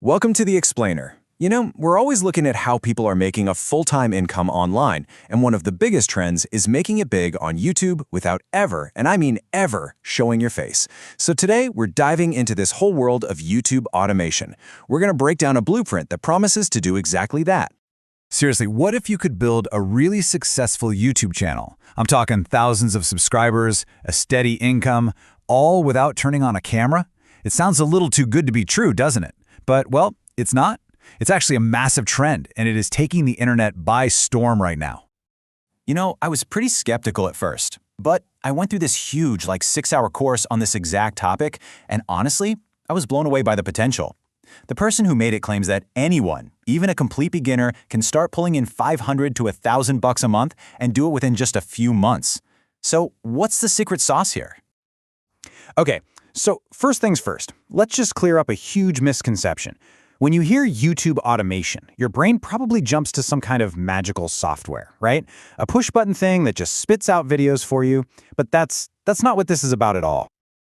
Welcome to The Explainer. You know, we're always looking at how people are making a full-time income online, and one of the biggest trends is making it big on YouTube without ever, and I mean ever, showing your face. So today, we're diving into this whole world of YouTube automation. We're going to break down a blueprint that promises to do exactly that. Seriously, what if you could build a really successful YouTube channel? I'm talking thousands of subscribers, a steady income, all without turning on a camera? It sounds a little too good to be true, doesn't it? But, well, it's not. It's actually a massive trend, and it is taking the internet by storm right now. You know, I was pretty skeptical at first, but I went through this huge, 6-hour course on this exact topic, and honestly, I was blown away by the potential. The person who made it claims that anyone, even a complete beginner, can start pulling in $500 to $1,000 a month and do it within just a few months. So, what's the secret sauce here? Okay, so first things first, let's just clear up a huge misconception. When you hear YouTube automation, your brain probably jumps to some kind of magical software, right? A push-button thing that just spits out videos for you, but that's not what this is about at all.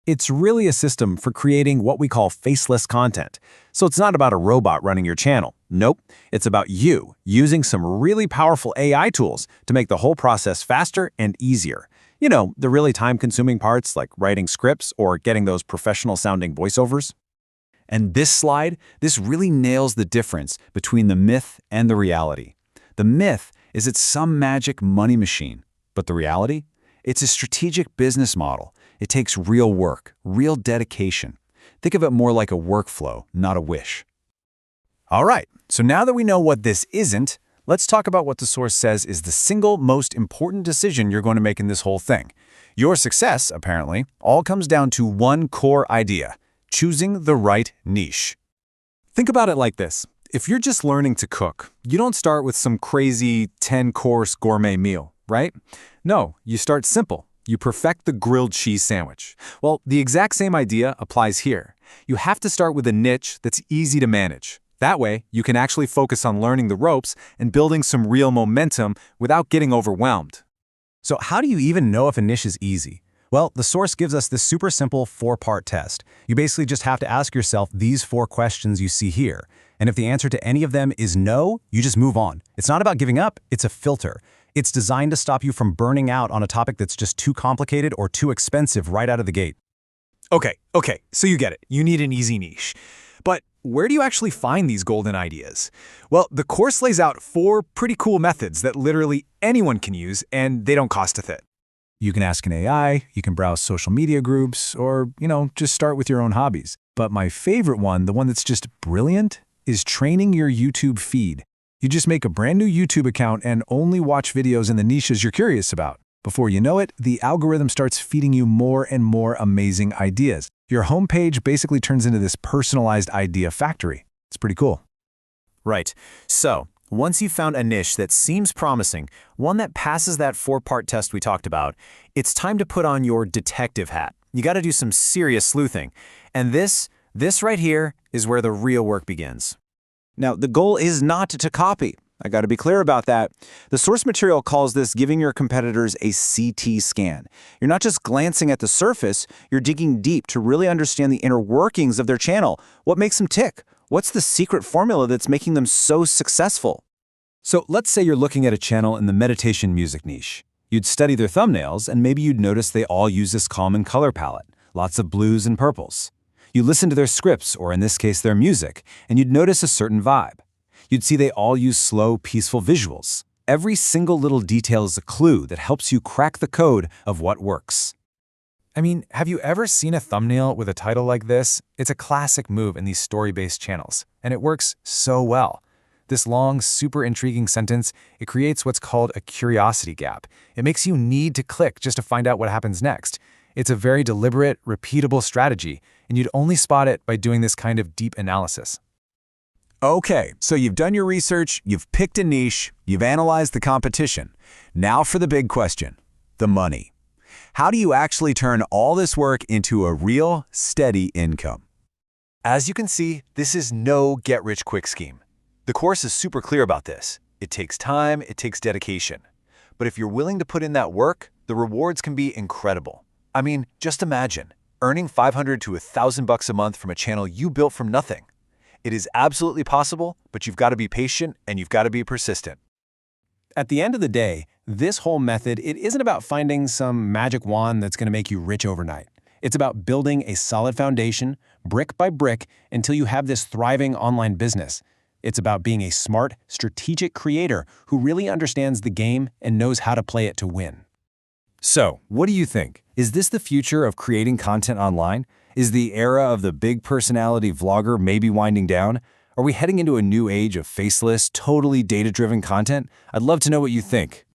It's really a system for creating what we call faceless content. So it's not about a robot running your channel. Nope, it's about you using some really powerful AI tools to make the whole process faster and easier. You know, the really time-consuming parts like writing scripts or getting those professional-sounding voiceovers. And this slide, this really nails the difference between the myth and the reality. The myth is it's some magic money machine, but the reality? It's a strategic business model. It takes real work, real dedication. Think of it more like a workflow, not a wish. All right, so now that we know what this isn't, let's talk about what the source says is the single most important decision you're going to make in this whole thing. Your success, apparently, all comes down to one core idea: choosing the right niche. Think about it like this. If you're just learning to cook, you don't start with some crazy 10-course gourmet meal, right? No, you start simple. You perfect the grilled cheese sandwich. Well, the exact same idea applies here. You have to start with a niche that's easy to manage. That way, you can actually focus on learning the ropes and building some real momentum without getting overwhelmed. So how do you even know if a niche is easy? Well, the source gives us this super simple 4-part test. You basically just have to ask yourself these 4 questions you see here. And if the answer to any of them is no, you just move on. It's not about giving up, it's a filter. It's designed to stop you from burning out on a topic that's just too complicated or too expensive right out of the gate. Okay, so you get it. You need an easy niche. But where do you actually find these golden ideas? Well, the course lays out 4 pretty cool methods that literally anyone can use, and they don't cost a thing. You can ask an AI, you can browse social media groups, or, just start with your own hobbies. But my favorite one, the one that's just brilliant, is training your YouTube feed. You just make a brand new YouTube account and only watch videos in the niches you're curious about. Before you know it, the algorithm starts feeding you more and more amazing ideas. Your homepage basically turns into this personalized idea factory. It's pretty cool. Right. So, once you've found a niche that seems promising, one that passes that 4-part test we talked about, it's time to put on your detective hat. You got to do some serious sleuthing. And this right here is where the real work begins. Now, the goal is not to copy. I got to be clear about that. The source material calls this giving your competitors a CT scan. You're not just glancing at the surface, you're digging deep to really understand the inner workings of their channel. What makes them tick? What's the secret formula that's making them so successful? So let's say you're looking at a channel in the meditation music niche. You'd study their thumbnails, and maybe you'd notice they all use this common color palette, lots of blues and purples. You listen to their scripts, or in this case their music, and you'd notice a certain vibe. You'd see they all use slow, peaceful visuals. Every single little detail is a clue that helps you crack the code of what works. I mean, have you ever seen a thumbnail with a title like this? It's a classic move in these story-based channels, and it works so well. This long, super intriguing sentence, it creates what's called a curiosity gap. It makes you need to click just to find out what happens next. It's a very deliberate, repeatable strategy, and you'd only spot it by doing this kind of deep analysis. Okay, so you've done your research, you've picked a niche, you've analyzed the competition. Now for the big question, the money. How do you actually turn all this work into a real, steady income? As you can see, this is no get-rich-quick scheme. The course is super clear about this. It takes time, it takes dedication. But if you're willing to put in that work, the rewards can be incredible. I mean, just imagine earning $500 to $1,000 a month from a channel you built from nothing. It is absolutely possible, but you've got to be patient and you've got to be persistent. At the end of the day, this whole method, it isn't about finding some magic wand that's going to make you rich overnight. It's about building a solid foundation, brick by brick, until you have this thriving online business. It's about being a smart, strategic creator who really understands the game and knows how to play it to win. So, what do you think? Is this the future of creating content online? Is the era of the big personality vlogger maybe winding down? Are we heading into a new age of faceless, totally data-driven content? I'd love to know what you think.